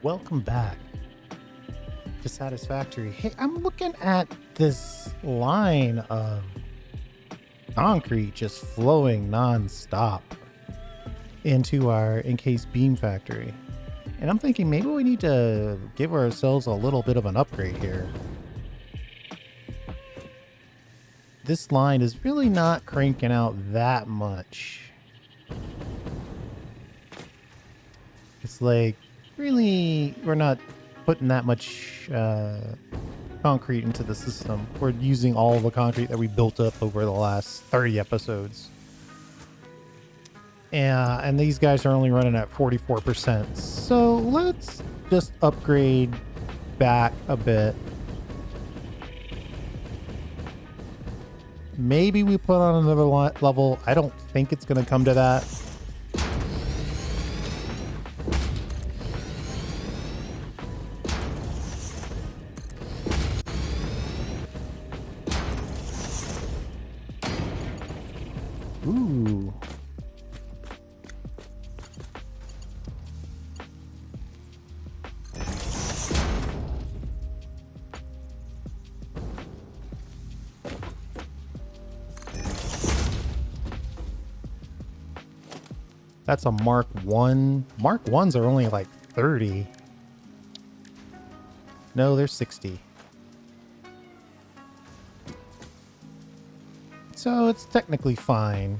Welcome back to Satisfactory. Hey, I'm looking at this line of concrete just flowing non-stop into our encased beam factory. And I'm thinking maybe we need to give ourselves a little bit of an upgrade here. This line is really not cranking out that much. It's like, really, we're not putting that much concrete into the system. We're using all the concrete that we built up over the last 30 episodes. And these guys are only running at 44%. So let's just upgrade back a bit. Maybe we put on another level. I don't think it's going to come to that. Ooh. That's a Mark 1. Mark 1s are only like 30. No, they're 60. So it's technically fine.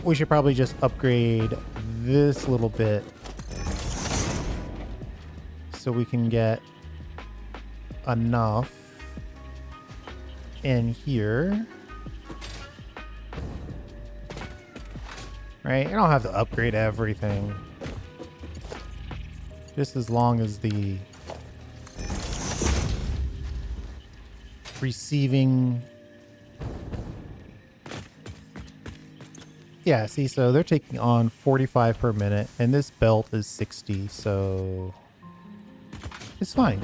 We should probably just upgrade this little bit so we can get enough in here. Right? I don't have to upgrade everything. Just as long as the receiving... Yeah, see, so they're taking on 45 per minute, and this belt is 60, so it's fine.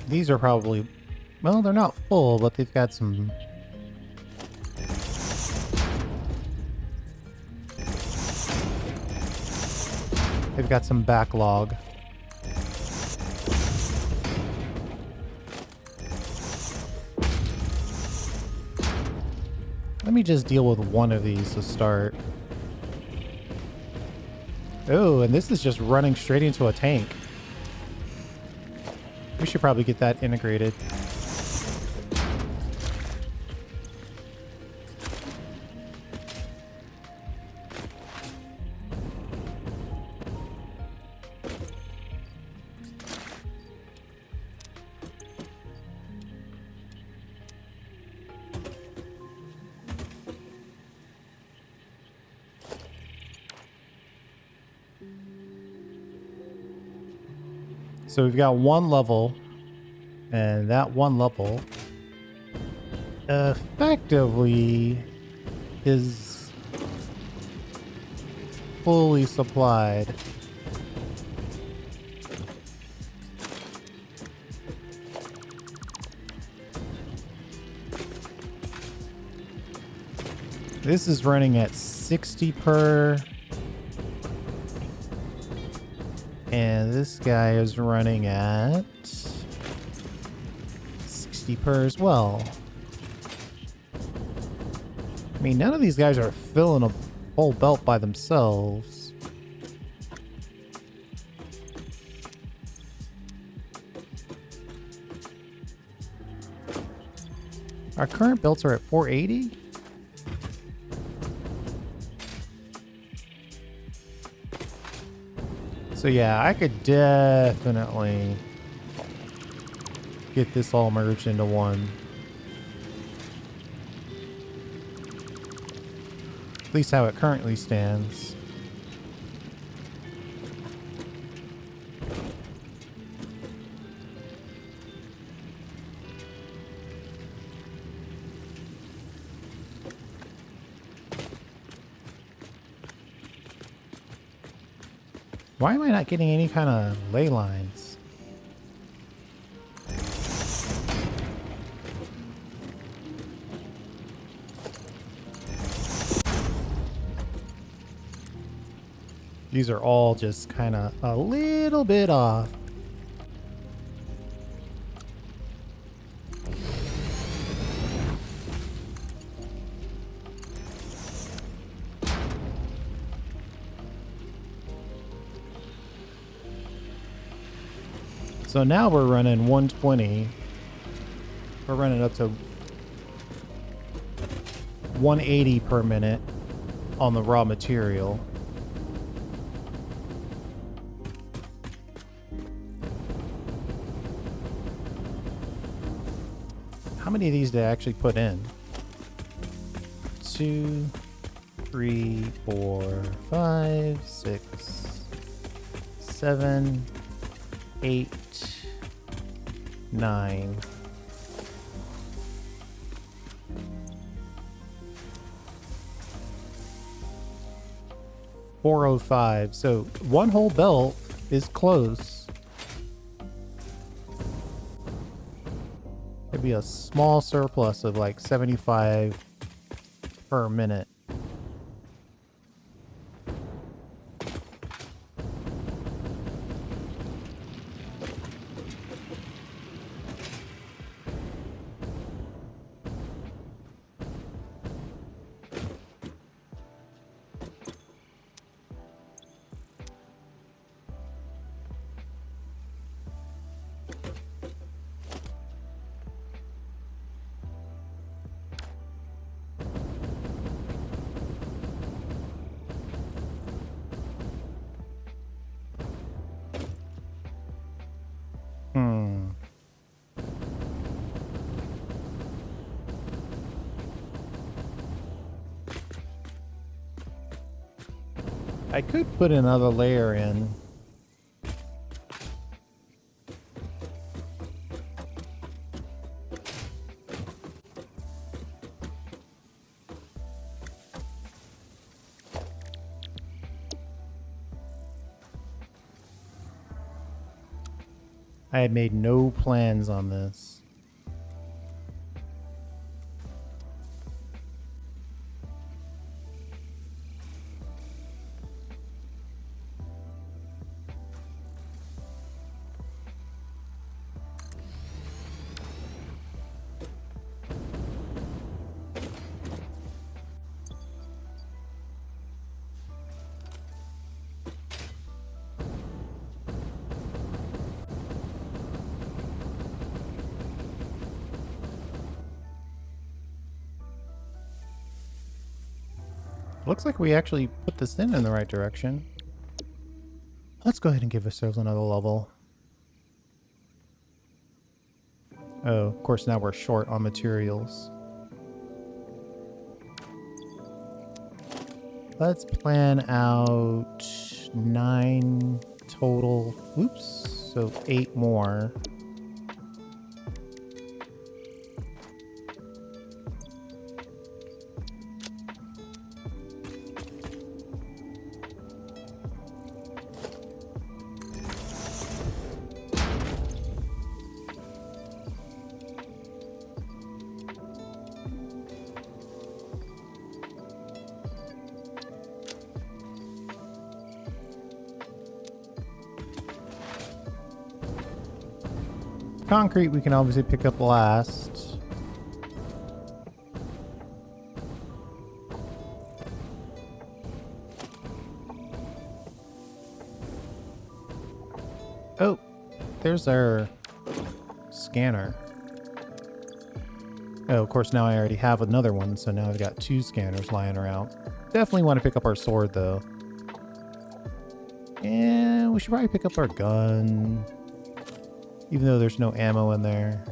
These are probably, well, they're not full, but they've got some... They've got some backlog. Let me just deal with one of these to start. Oh, and this is just running straight into a tank. We should probably get that integrated. So we've got one level, and that one level effectively is fully supplied. This is running at 60 per. And this guy is running at 60 per as well. I mean, none of these guys are filling a whole belt by themselves. Our current belts are at 480. So yeah, I could definitely get this all merged into one. At least how it currently stands. Why am I not getting any kind of ley lines? These are all just kind of a little bit off. So now we're running 120. We're running up to 180 per minute on the raw material. How many of these did I actually put in? 2, 3, 4, 5, 6, 7, 8, 9. $405. So one whole belt is close. It'd be a small surplus of like 75 per minute. I could put another layer in. I had made no plans on this. Looks like we actually put this in the right direction. Let's go ahead and give ourselves another level. Oh, of course now we're short on materials. Let's plan out 9 total. Oops, so 8 more. Concrete we can obviously pick up last. Oh, there's our scanner. Oh, of course now I already have another one, so now I've got 2 scanners lying around. Definitely want to pick up our sword though. And we should probably pick up our gun. Even though there's no ammo in there.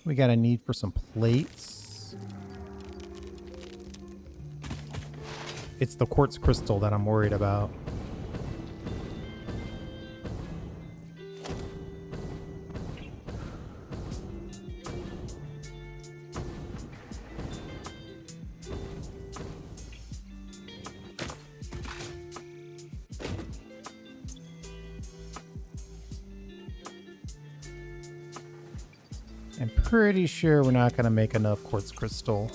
We got a need for some plates. It's the quartz crystal that I'm worried about. I'm pretty sure we're not going to make enough quartz crystal.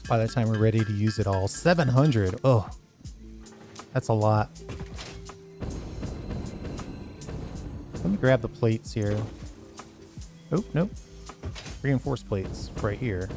By the time we're ready to use it all. 700. Oh, that's a lot. Let me grab the plates here. Oh, nope. Reinforced plates right here.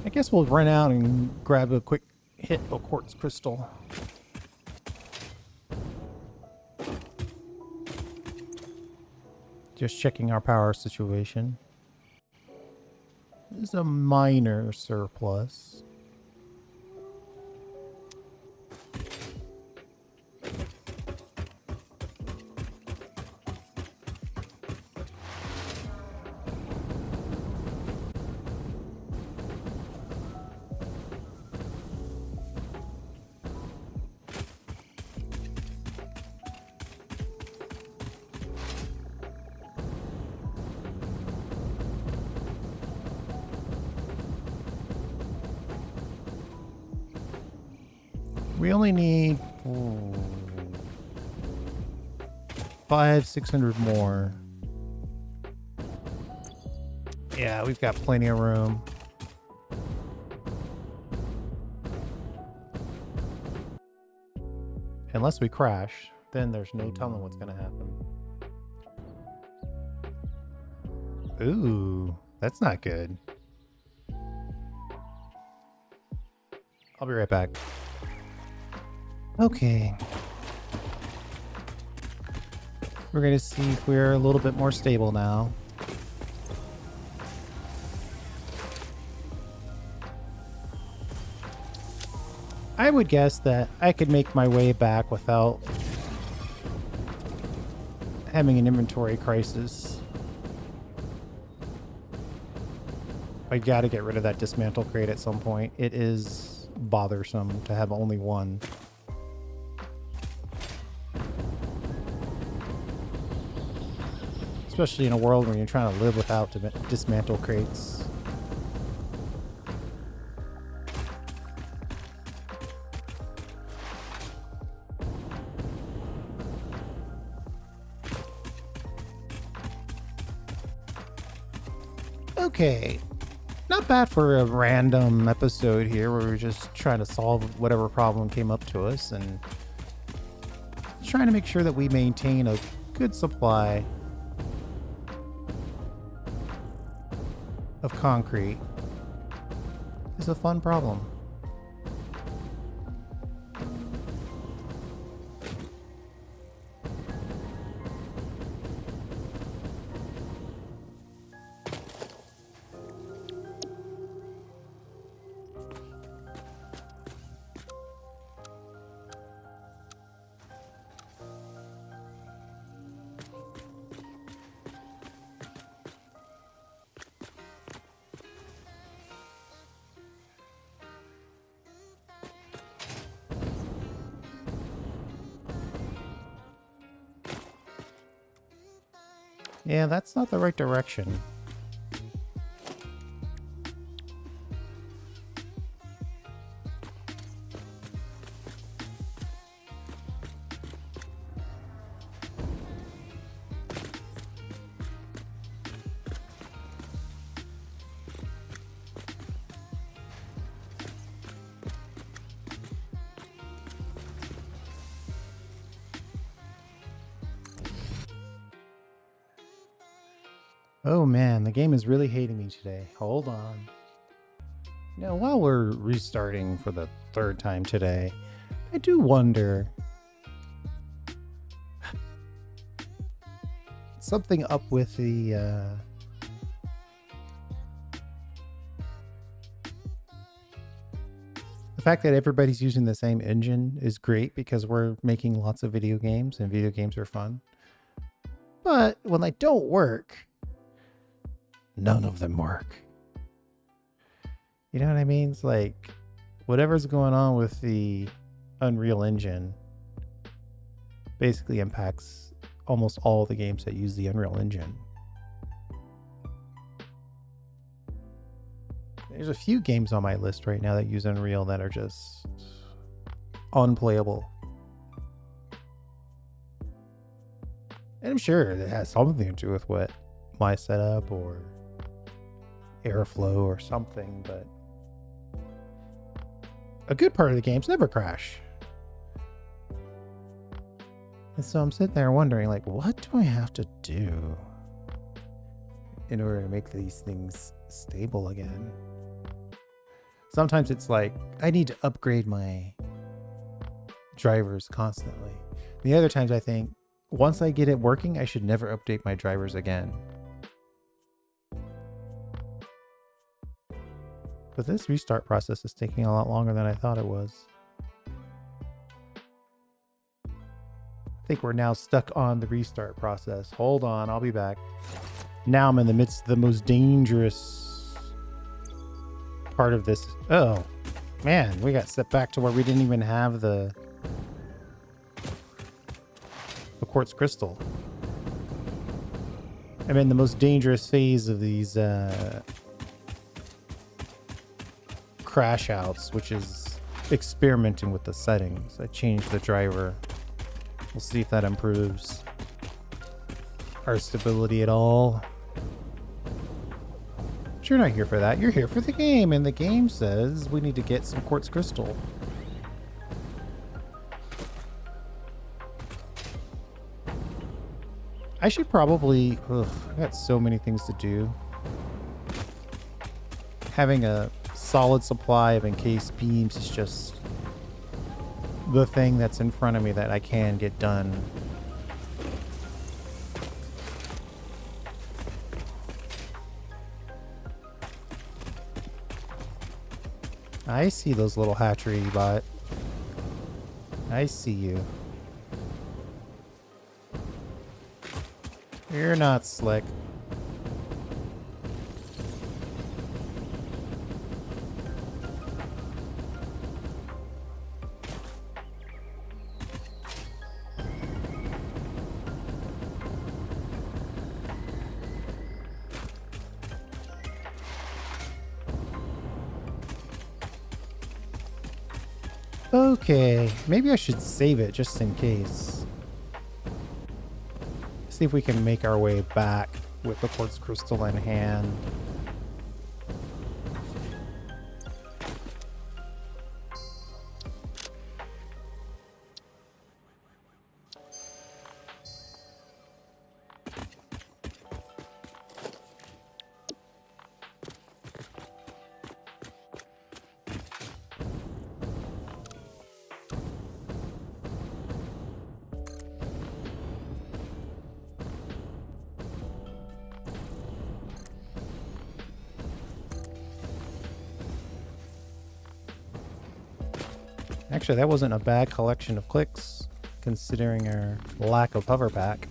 I guess we'll run out and grab a quick hit of quartz crystal. Just checking our power situation. This is a minor surplus. We only need 600 more. Yeah, we've got plenty of room. Unless we crash, then there's no telling what's going to happen. Ooh, that's not good. I'll be right back. Okay. We're going to see if we're a little bit more stable now. I would guess that I could make my way back without having an inventory crisis. I got to get rid of that dismantle crate at some point. It is bothersome to have only one. Especially in a world where you're trying to live without dismantle crates. Okay. Not bad for a random episode here where we're just trying to solve whatever problem came up to us and trying to make sure that we maintain a good supply of concrete is a fun problem. Yeah, that's not the right direction. Oh man, the game is really hating me today. Hold on. Now, while we're restarting for the third time today, I do wonder... something up with the fact that everybody's using the same engine is great because we're making lots of video games and video games are fun. But when they don't work, none of them work. You know what I mean? It's like whatever's going on with the Unreal Engine basically impacts almost all the games that use the Unreal Engine. There's a few games on my list right now that use Unreal that are just unplayable. And I'm sure it has something to do with what my setup or airflow or something, but a good part of the games never crash. And so I'm sitting there wondering, like, what do I have to do in order to make these things stable again? Sometimes it's like, I need to upgrade my drivers constantly. The other times I think, once I get it working, I should never update my drivers again. But this restart process is taking a lot longer than I thought it was. I think we're now stuck on the restart process. Hold on, I'll be back. Now I'm in the midst of the most dangerous part of this. Oh, man, we got set back to where we didn't even have the quartz crystal. I'm in the most dangerous phase of these crash outs, which is experimenting with the settings. I changed the driver. We'll see if that improves our stability at all. But you're not here for that. You're here for the game, and the game says we need to get some quartz crystal. I should probably... Ugh, I got so many things to do. Having a solid supply of encased beams is just the thing that's in front of me that I can get done. I see those little hatchery bot. I see you. You're not slick. Okay, maybe I should save it just in case. See if we can make our way back with the quartz crystal in hand. Actually, that wasn't a bad collection of clicks, considering our lack of hover pack.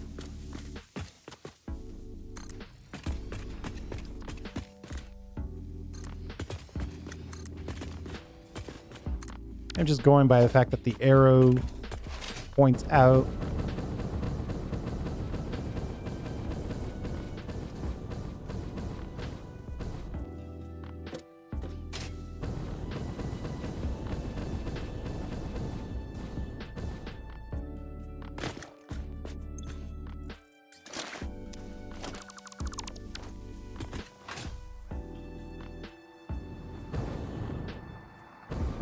I'm just going by the fact that the arrow points out.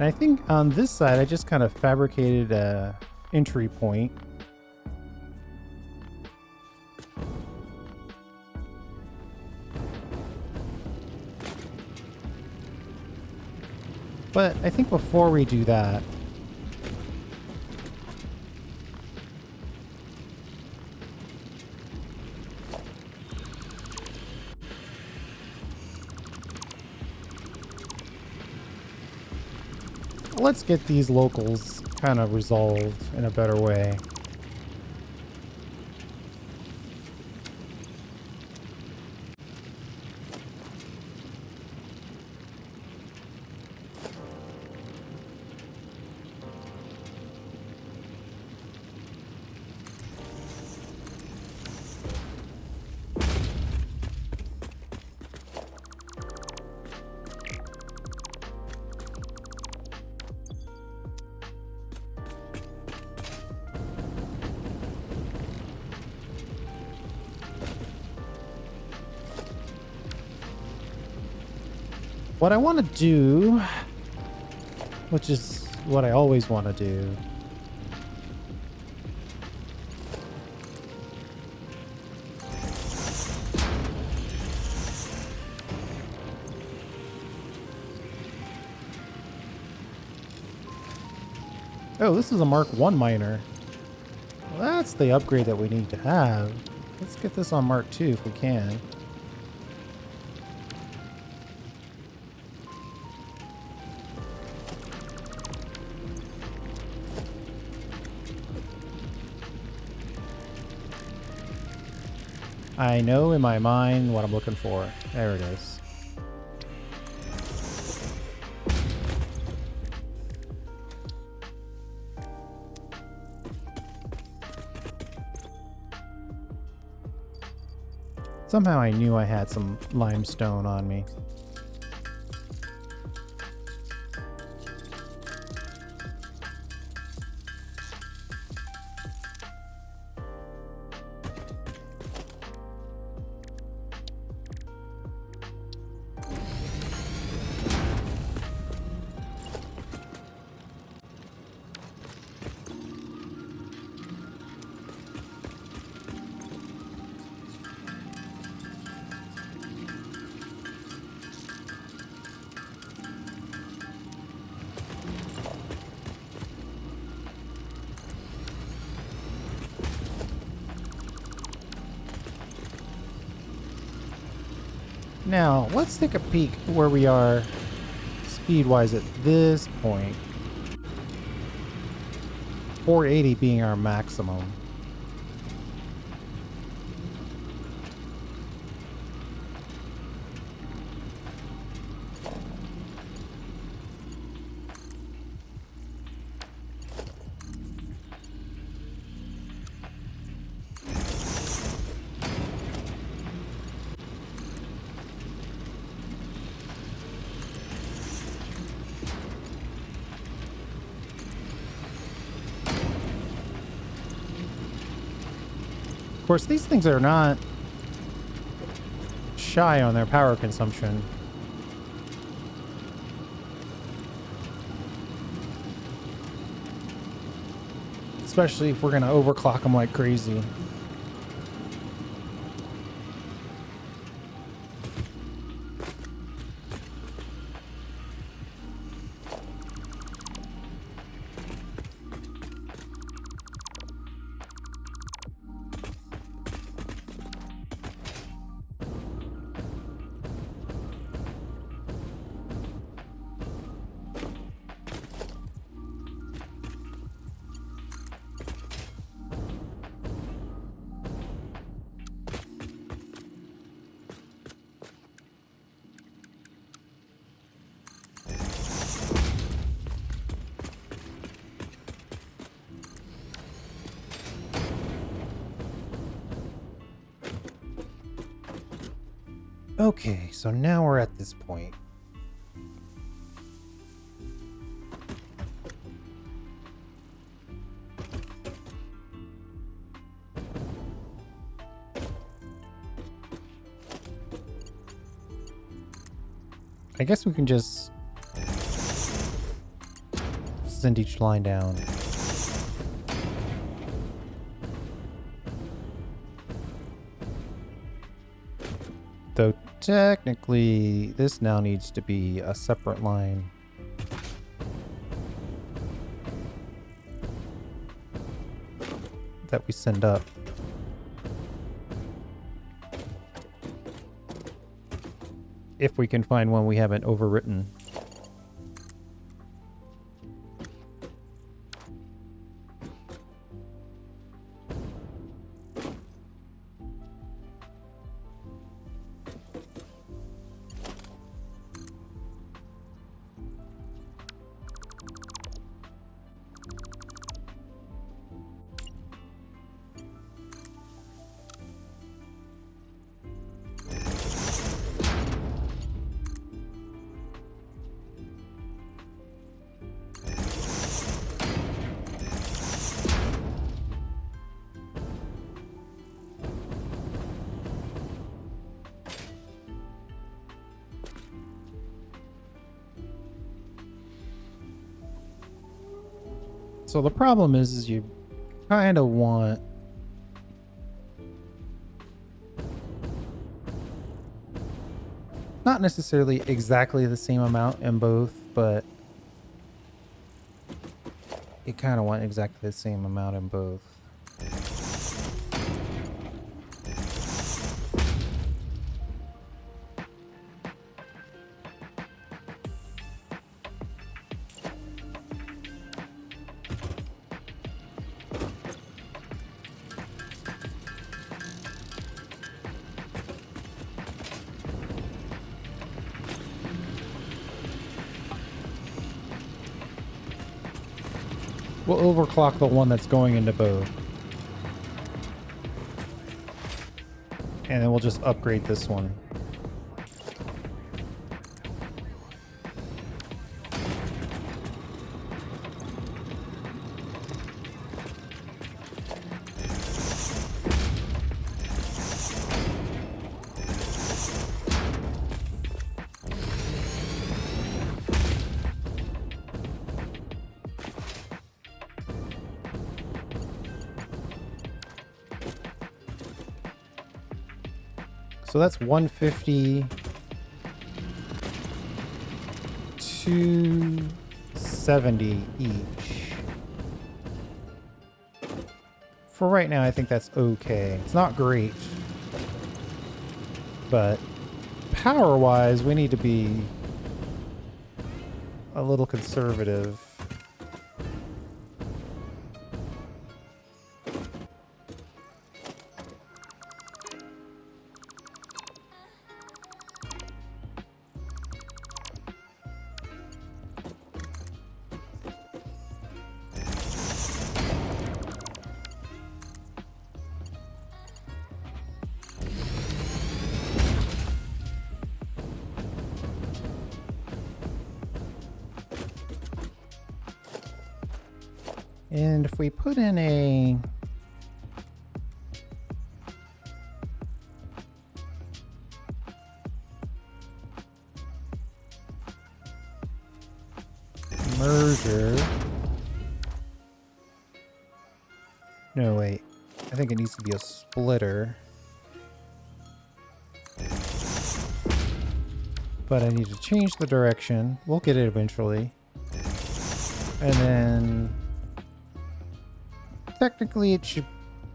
And I think on this side, I just kind of fabricated a entry point. But I think before we do that, let's get these locals kind of resolved in a better way. What I want to do, which is what I always want to do, oh, this is a Mark 1 miner. Well, that's the upgrade that we need to have. Let's get this on Mark 2 if we can. I know in my mind what I'm looking for. There it is. Somehow I knew I had some limestone on me. Now, let's take a peek where we are speed-wise at this point. 480 being our maximum. Of course, these things are not shy on their power consumption. Especially if we're going to overclock them like crazy. Okay, so now we're at this point. I guess we can just send each line down. Though technically this now needs to be a separate line. that we send up. If we can find one we haven't overwritten. So the problem is you kind of want not necessarily exactly the same amount in both, but you kind of want exactly the same amount in both. We'll overclock the one that's going into both. And then we'll just upgrade this one. So that's 150, 270 each. For right now, I think that's okay. It's not great, but power-wise, we need to be a little conservative. And if we put in a merger, no wait, I think it needs to be a splitter, but I need to change the direction. We'll get it eventually. And then technically it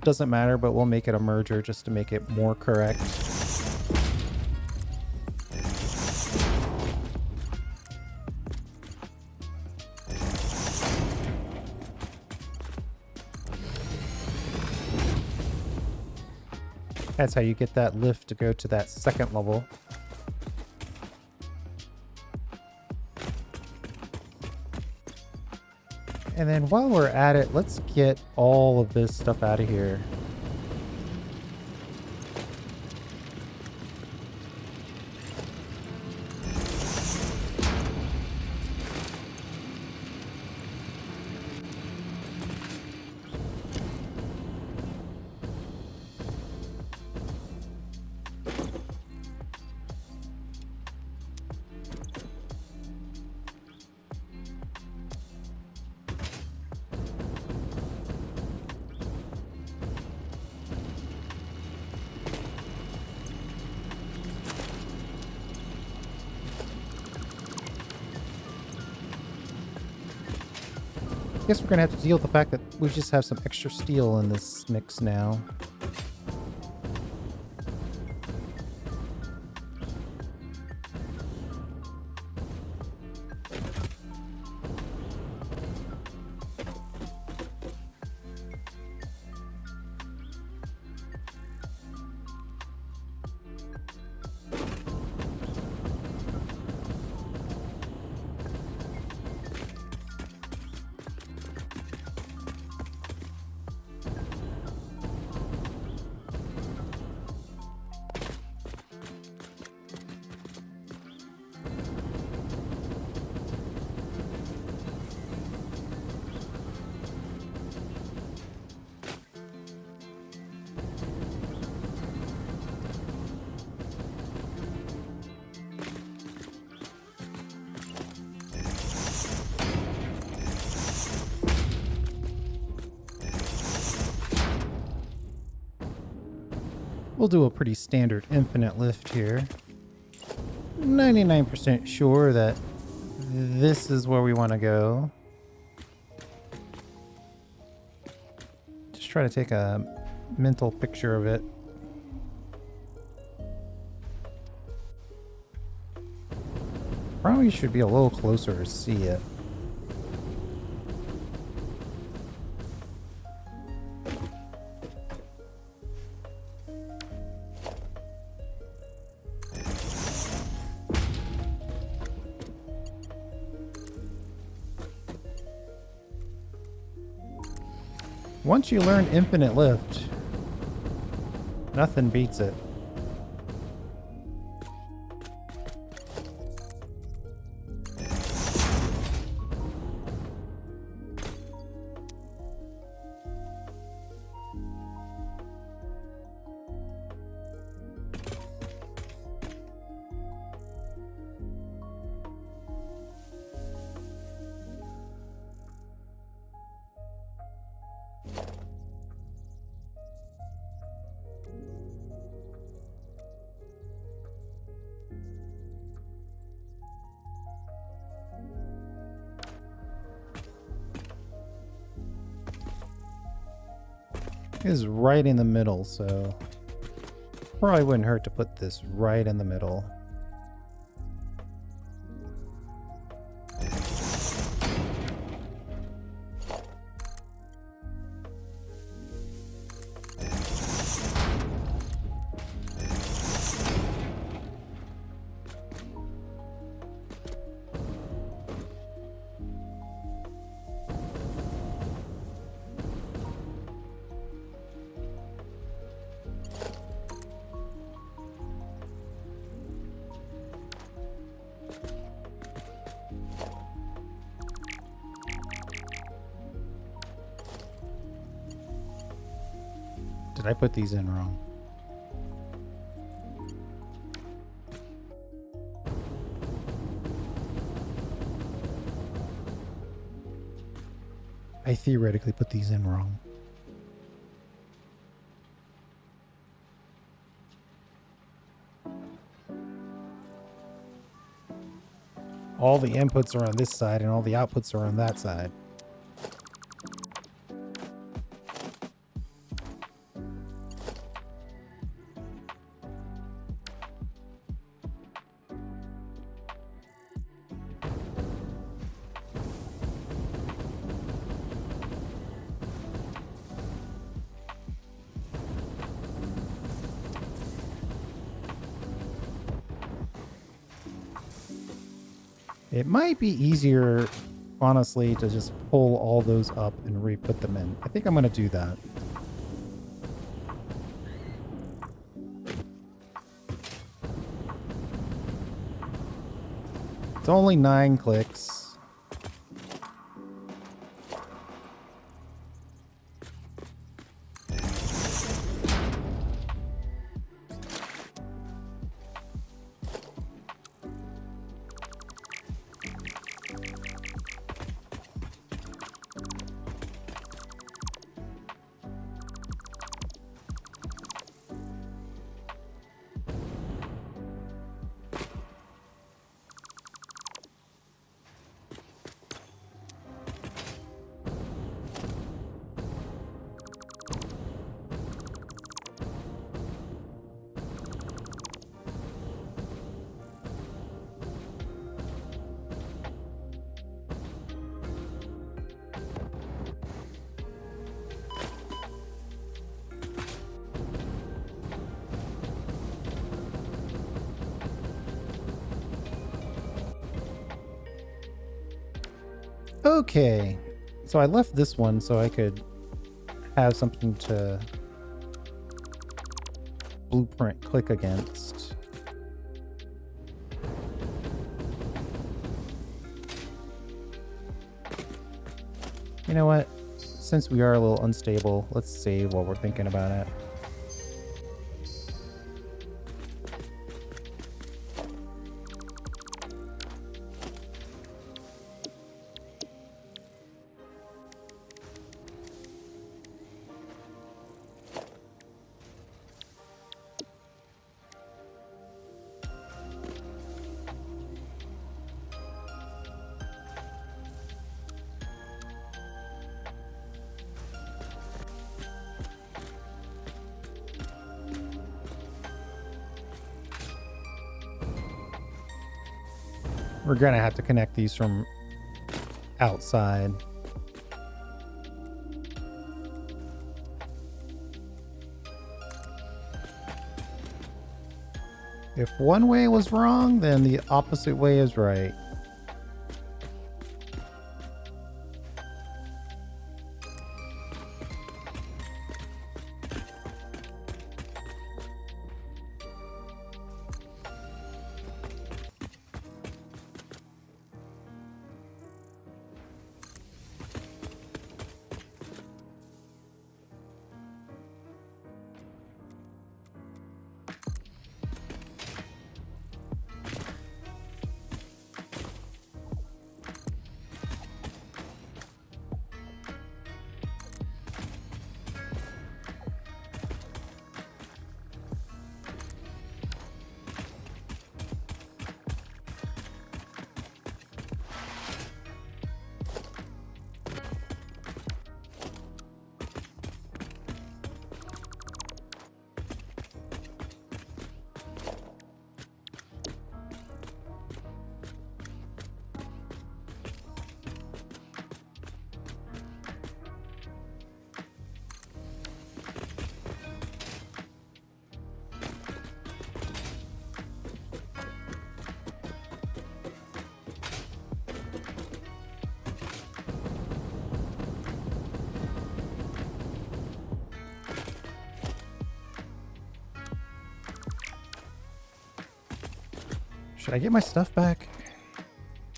doesn't matter, but we'll make it a merger just to make it more correct. That's how you get that lift to go to that second level. And then while we're at it, let's get all of this stuff out of here. Guess we're gonna have to deal with the fact that we just have some extra steel in this mix now. We'll do a pretty standard infinite lift here. 99% sure that this is where we want to go. Just try to take a mental picture of it. Probably should be a little closer to see it. Once you learn infinite lift, nothing beats it. Is right in the middle, so probably wouldn't hurt to put this right in the middle. Did I put these in wrong? I theoretically put these in wrong. All the inputs are on this side and all the outputs are on that side. It might be easier, honestly, to just pull all those up and re-put them in. I think I'm going to do that. It's only 9 clicks. Okay, so I left this one so I could have something to blueprint click against. You know what? Since we are a little unstable, let's save while we're thinking about it. We're gonna have to connect these from outside. If one way was wrong, then the opposite way is right. Should I get my stuff back?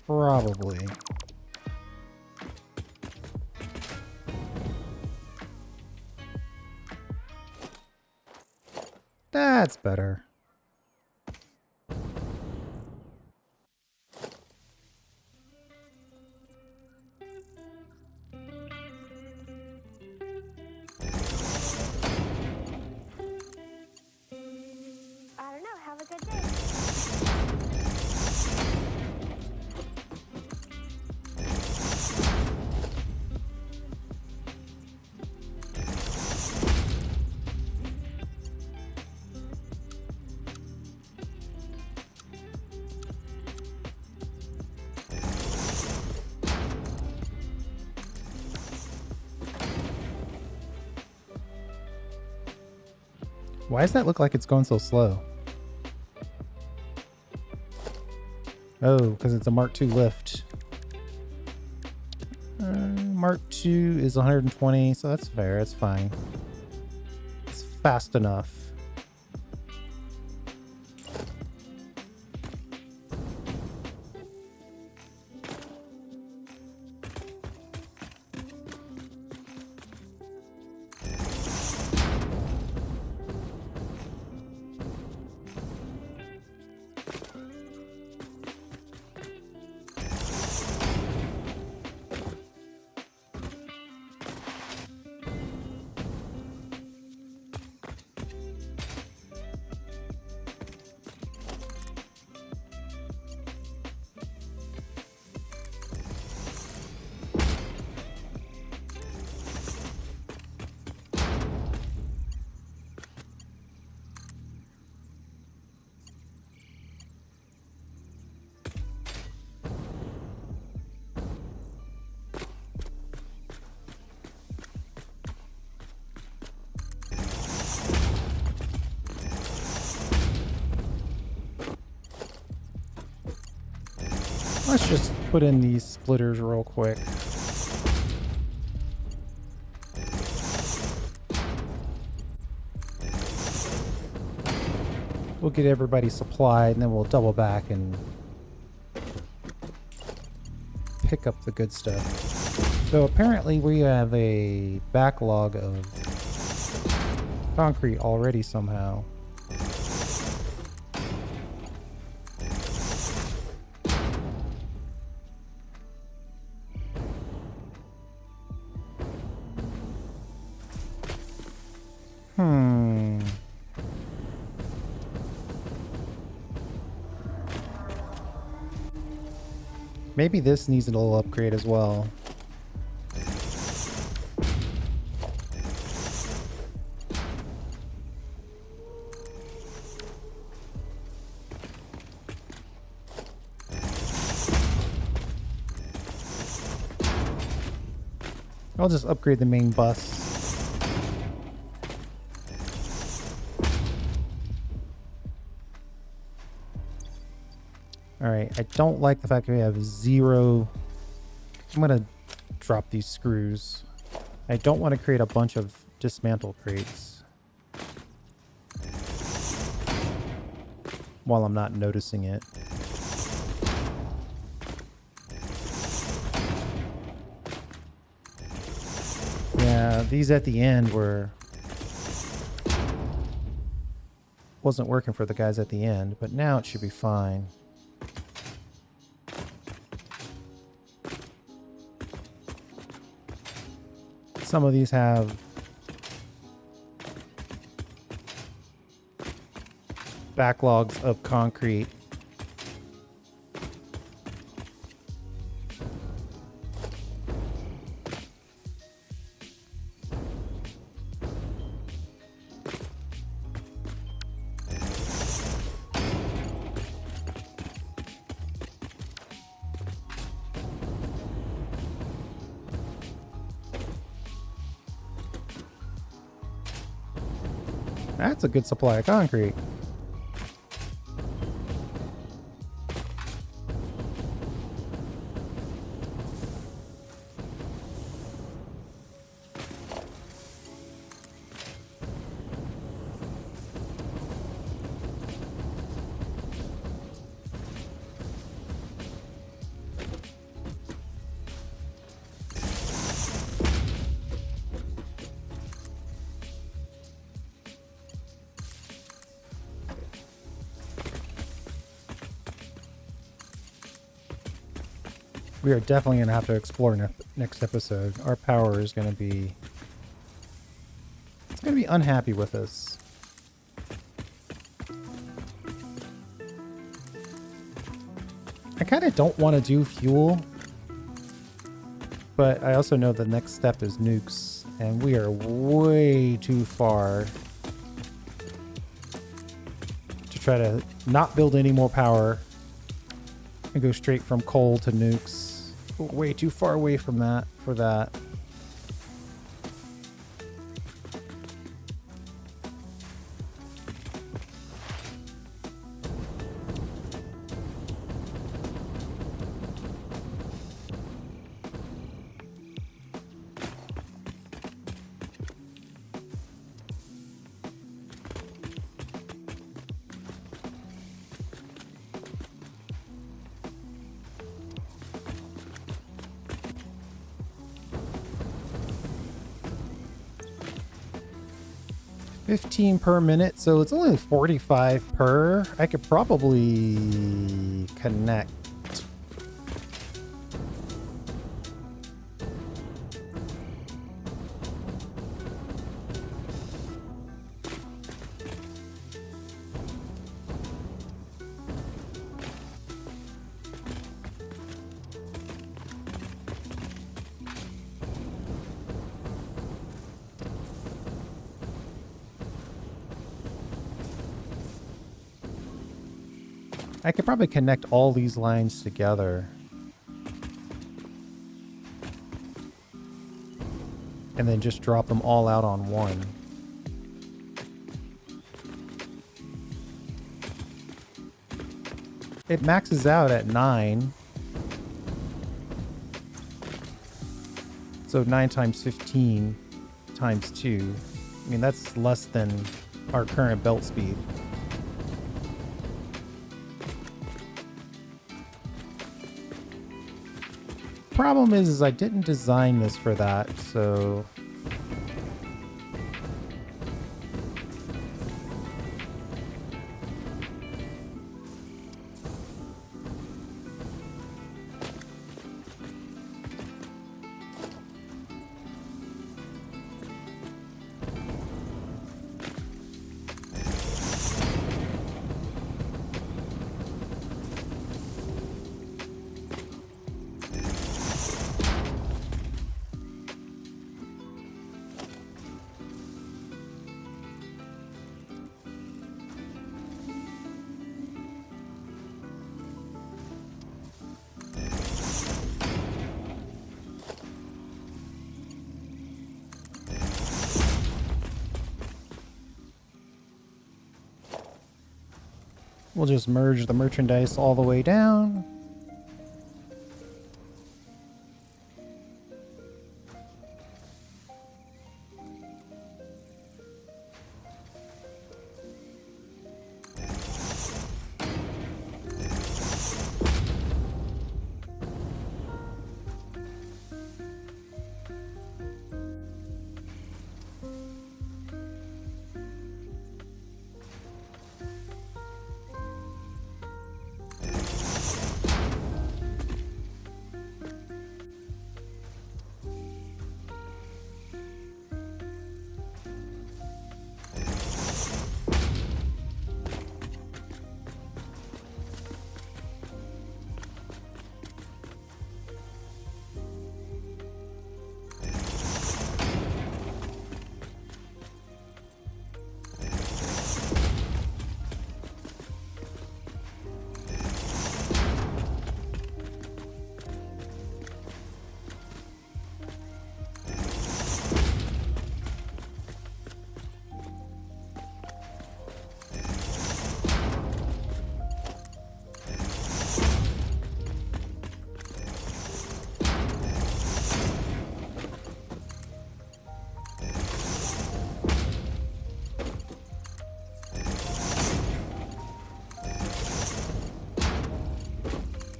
Probably. That's better. I don't know. Have a good day. Why does that look like it's going so slow? Oh, because it's a Mark II lift. Mark II is 120, so that's fair. It's fine. It's fast enough. Let's just put in these splitters real quick. We'll get everybody supplied, and then we'll double back and pick up the good stuff. So apparently we have a backlog of concrete already somehow. Maybe this needs a little upgrade as well. I'll just upgrade the main bus. Alright, I don't like the fact that we have 0. I'm gonna drop these screws. I don't want to create a bunch of dismantle crates while I'm not noticing it. Yeah, these at the end wasn't working for the guys at the end, but now it should be fine. Some of these have backlogs of concrete. That's a good supply of concrete. We are definitely going to have to explore next episode. Our power is going to be... It's going to be unhappy with us. I kind of don't want to do fuel. But I also know the next step is nukes. And we are way too far to try to not build any more power and go straight from coal to nukes. We're way too far away from that for that. $15 per minute, so it's only 45 per. I could probably connect. I could probably connect all these lines together. And then just drop them all out on one. It maxes out at 9. So 9 times 15 times 2. I mean, that's less than our current belt speed. Problem is I didn't design this for that, so... We'll just merge the merchandise all the way down.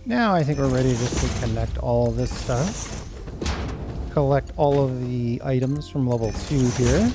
Now I think we're ready just to connect all of this stuff. Collect all of the items from level 2 here.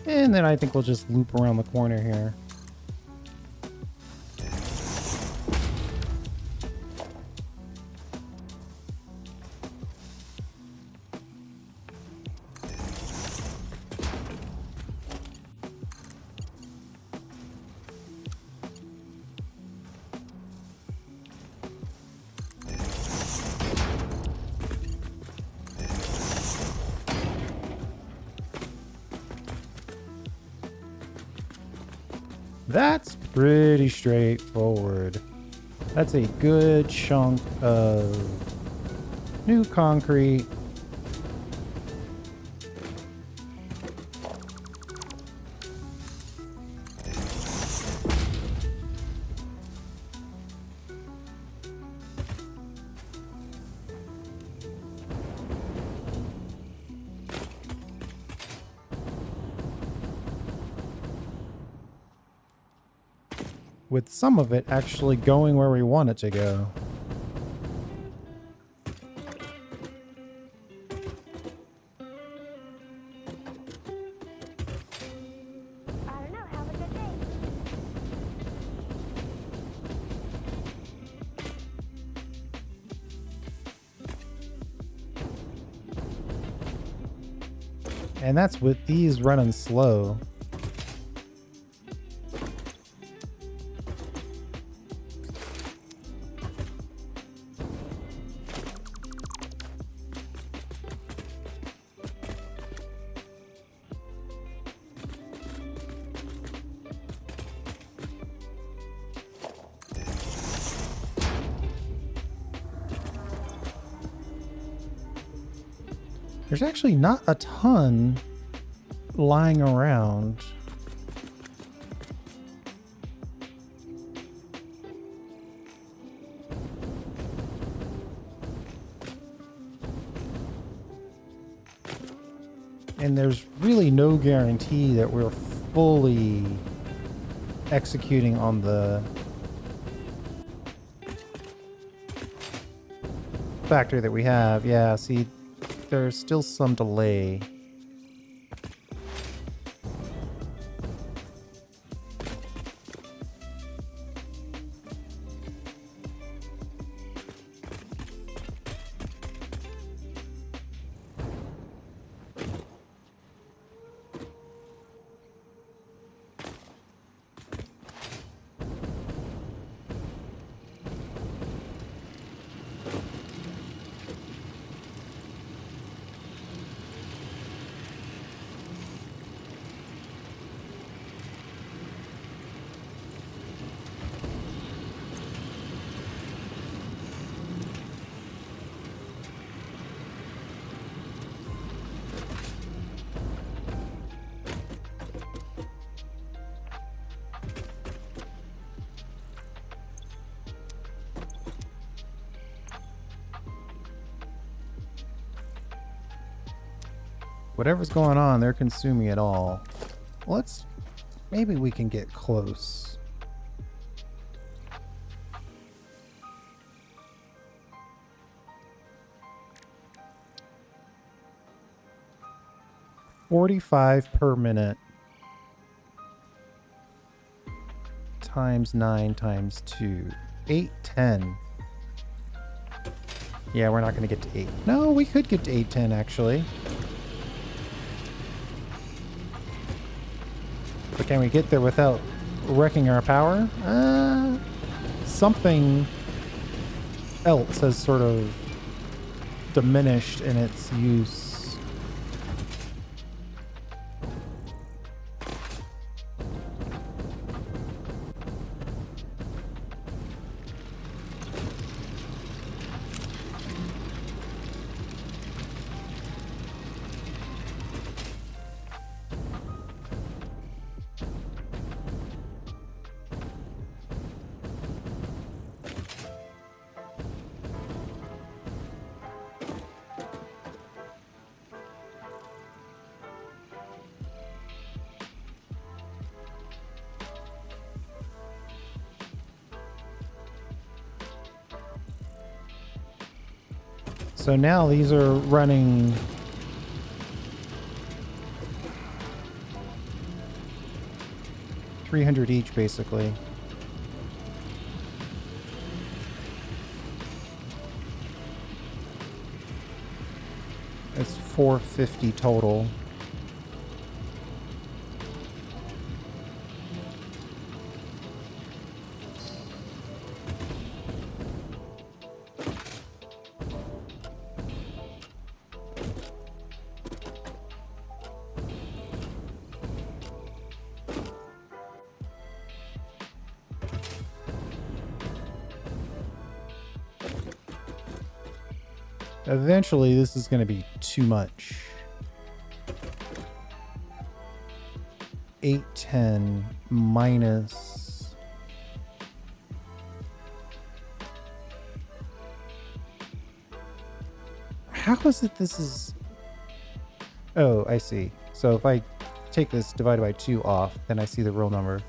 And then I think we'll just loop around the corner here. That's pretty straightforward. That's a good chunk of new concrete. With some of it actually going where we want it to go. I don't know. Have a good day. And that's with these running slow. There's actually not a ton lying around. And there's really no guarantee that we're fully executing on the factory that we have. Yeah, see, there's still some delay. Whatever's going on, they're consuming it all. Let's... maybe we can get close. $45 per minute times 9 times 2. 810. Yeah, we're not going to get to 8. No, we could get to 810 actually. But can we get there without wrecking our power? Something else has sort of diminished in its use. So now these are running $300 each, basically. It's $450 total. Eventually, this is going to be too much. 810 minus... How is it this is... Oh, I see. So if I take this divided by 2 off, then I see the real number.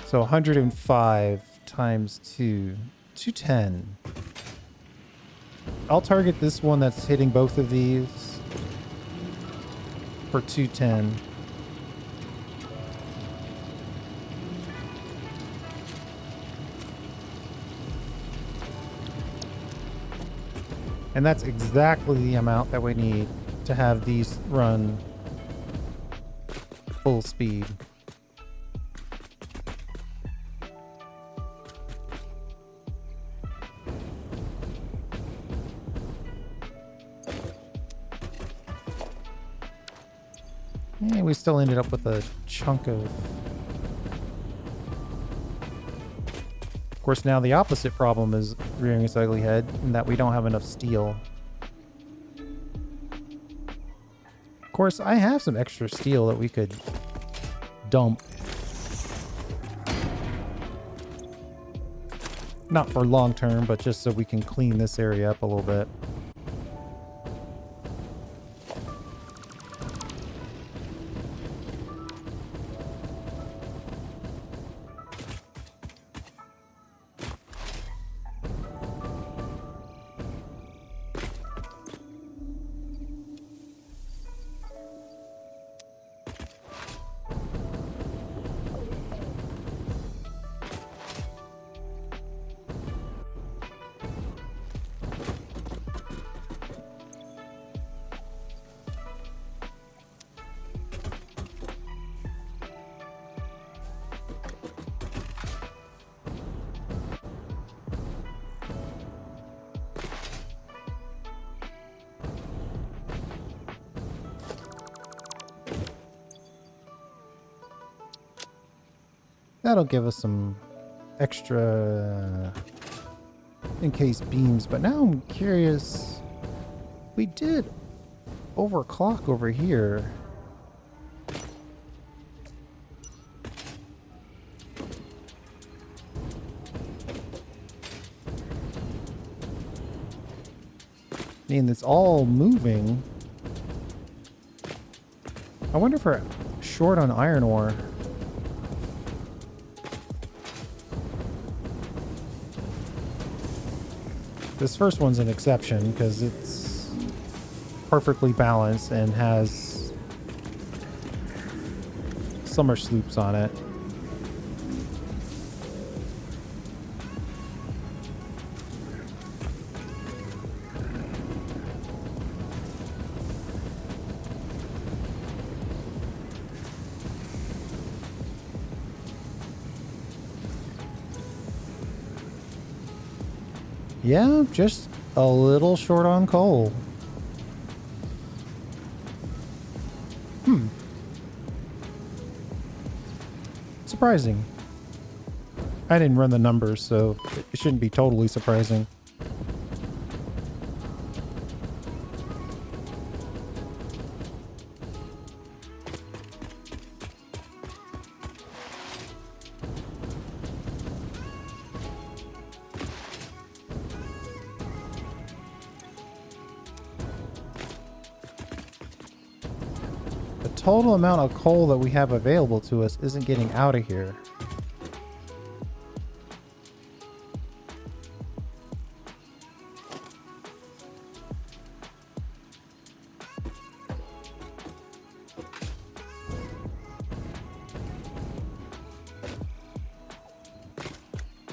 So 105 times 2, 210. I'll target this one that's hitting both of these for 210. And that's exactly the amount that we need. to have these run full speed. And we still ended up with a chunk of... Of course, now the opposite problem is rearing its ugly head, in that we don't have enough steel. Of course, I have some extra steel that we could dump. Not for long term, but just so we can clean this area up a little bit. That'll give us some extra in case beams, but now I'm curious. We did overclock over here. I mean, it's all moving. I wonder if we're short on iron ore. This first one's an exception because it's perfectly balanced and has summer sloops on it. Yeah, just a little short on coal. Surprising. I didn't run the numbers, so it shouldn't be totally surprising. The total amount of coal that we have available to us isn't getting out of here.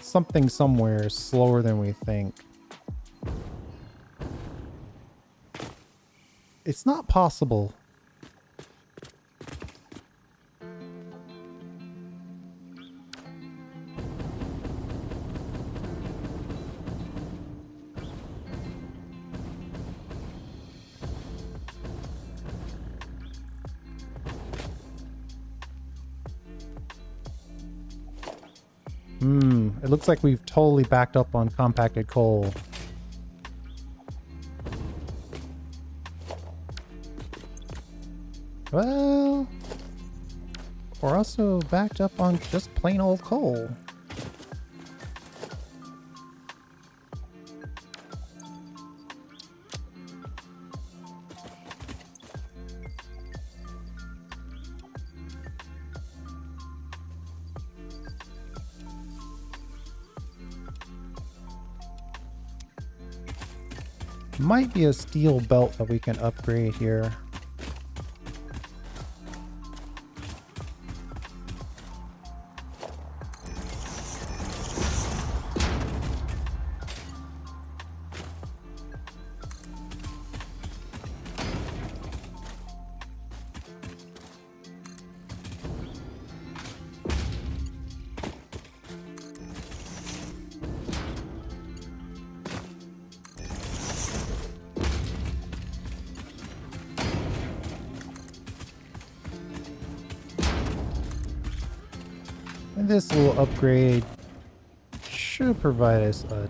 Something somewhere is slower than we think. It's not possible. It looks like we've totally backed up on compacted coal. Well, we're also backed up on just plain old coal. Might be a steel belt that we can upgrade here. this little upgrade should provide us a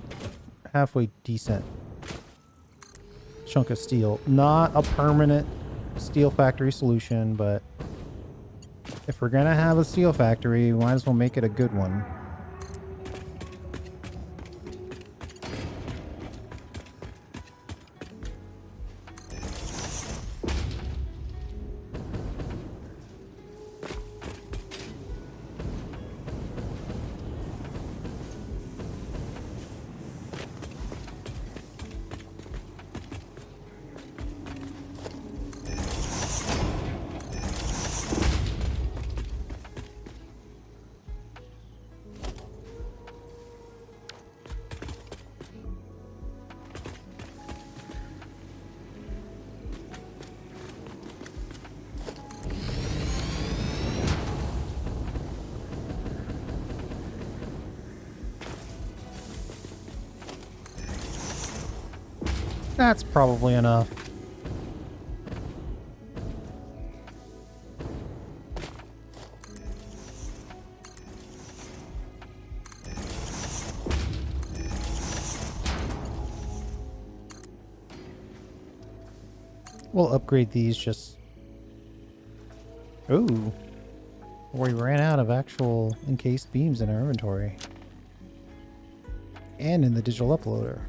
halfway decent chunk of steel. Not a permanent steel factory solution, but if we're gonna have a steel factory, we might as well make it a good one. That's probably enough. We'll upgrade these just... Ooh. We ran out of actual encased beams in our inventory. And in the digital uploader.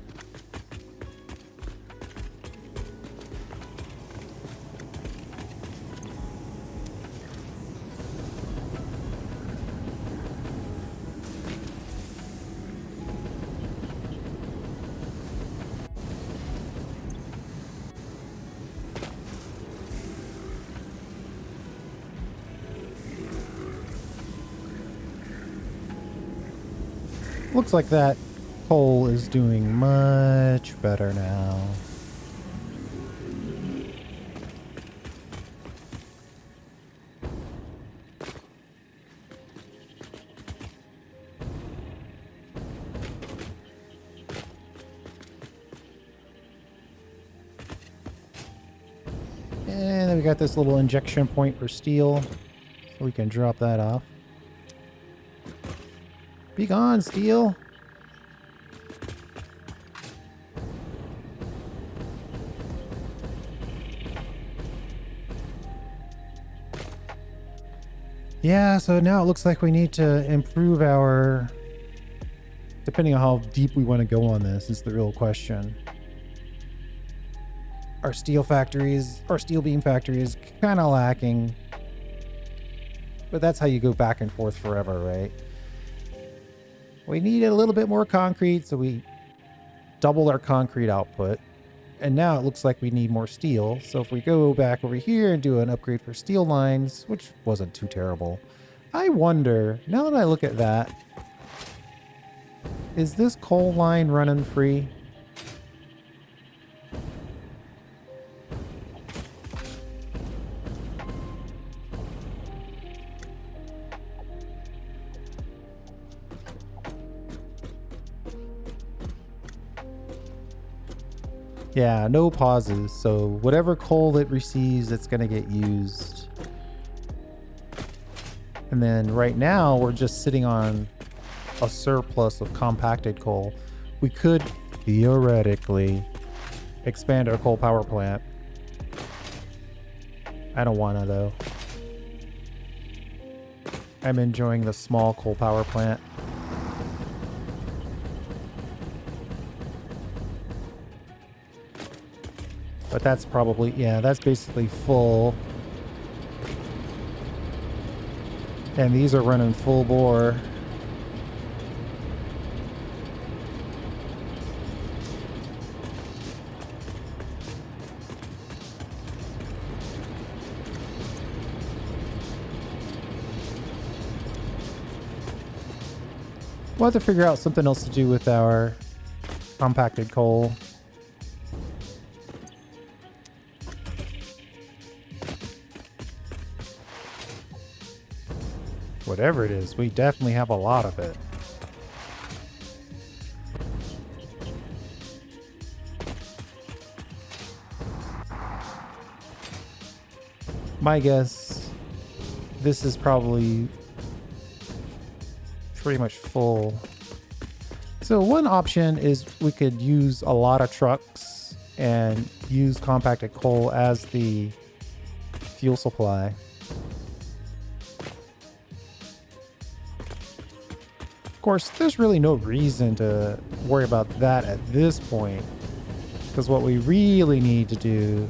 Looks like that coal is doing much better now. And then we got this little injection point for steel, so we can drop that off. Be gone, steel. Yeah, so now it looks like we need to improve our... Depending on how deep we want to go on this is the real question. Our steel factories, our steel beam factory is kind of lacking. But that's how you go back and forth forever, right? We need a little bit more concrete, so we doubled our concrete output. And now it looks like we need more steel. So if we go back over here and do an upgrade for steel lines, which wasn't too terrible. I wonder, now that I look at that, is this coal line running free? Yeah, no pauses. So whatever coal it receives, it's going to get used. And then right now, we're just sitting on a surplus of compacted coal. We could theoretically expand our coal power plant. I don't want to, though. I'm enjoying the small coal power plant. But that's probably, yeah, that's basically full. And these are running full bore. We'll have to figure out something else to do with our compacted coal. Whatever it is, we definitely have a lot of it. My guess, this is probably pretty much full. So one option is we could use a lot of trucks and use compacted coal as the fuel supply. Of course, there's really no reason to worry about that at this point, because what we really need to do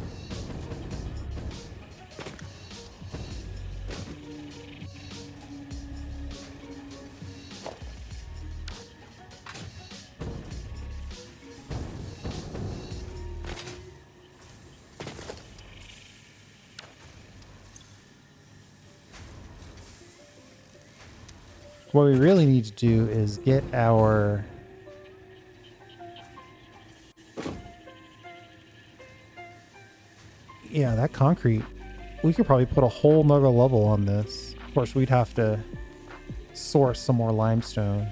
is get our that concrete. We could probably put a whole nother level on this. Of course, we'd have to source some more limestone.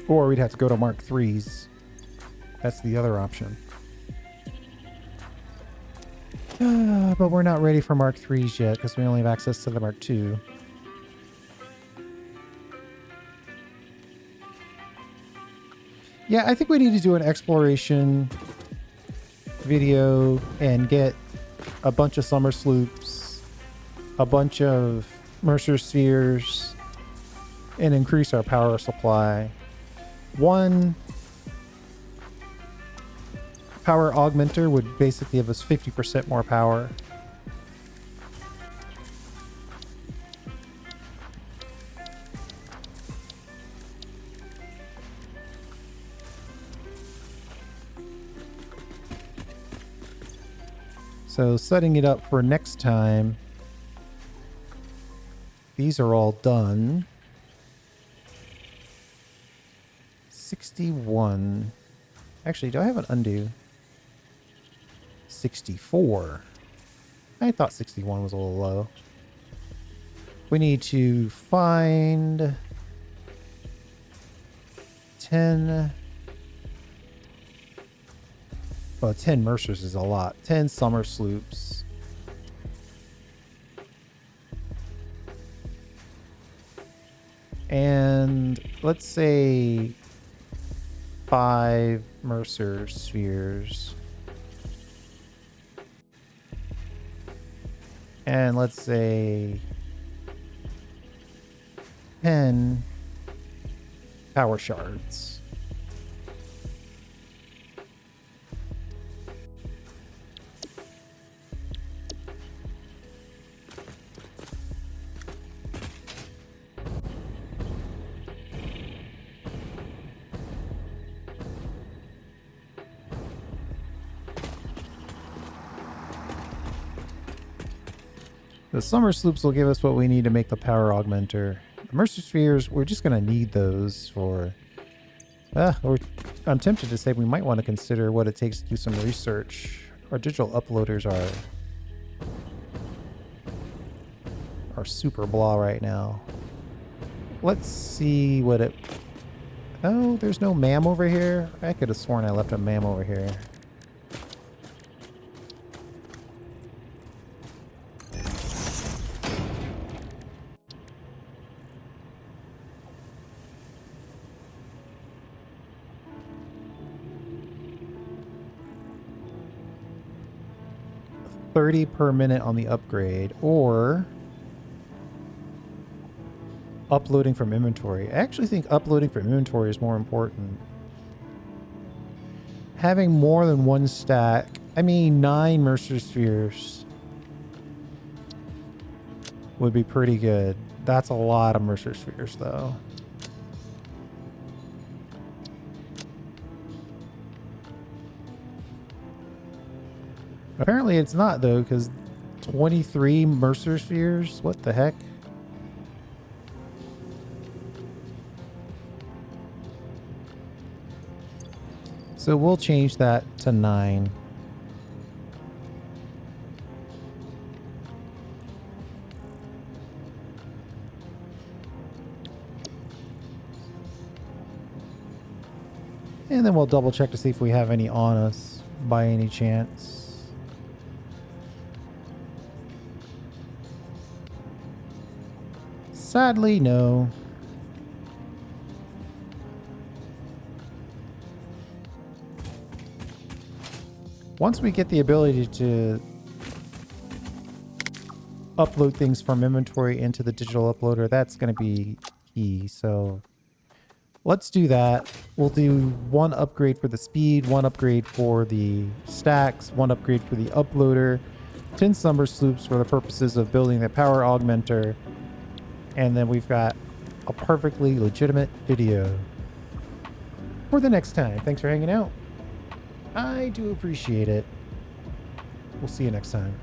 Or we'd have to go to Mark III's. That's the other option. But we're not ready for Mark III's yet because we only have access to the Mark II. Yeah, I think we need to do an exploration video and get a bunch of summer sloops, a bunch of Mercer spheres, and increase our power supply. One power augmenter would basically give us 50% more power. So setting it up for next time. These are all done. 61. Actually, do I have an undo? 64. I thought 61 was a little low. We need to find 10. Well, 10 Mercers is a lot. 10 summer sloops. And let's say 5 Mercer spheres. And let's say 10 power shards. The summer sloops will give us what we need to make the power augmenter. The Mercer spheres, we're just going to need those for... I'm tempted to say we might want to consider what it takes to do some research. Our digital uploaders are super blah right now. Let's see what it... Oh, there's no MAM over here? I could have sworn I left a MAM over here. $30 per minute on the upgrade, or uploading from inventory. I actually think uploading from inventory is more important. Having more than one stack, 9 Mercer spheres would be pretty good. That's a lot of Mercer spheres though. Apparently it's not though, because 23 Mercer spheres? What the heck? So we'll change that to 9. And then we'll double check to see if we have any on us by any chance. Sadly, no. Once we get the ability to upload things from inventory into the digital uploader, that's going to be key. So let's do that. We'll do one upgrade for the speed, one upgrade for the stacks, one upgrade for the uploader, 10 summer sloops for the purposes of building the power augmenter. And then we've got a perfectly legitimate video for the next time. Thanks for hanging out. I do appreciate it. We'll see you next time.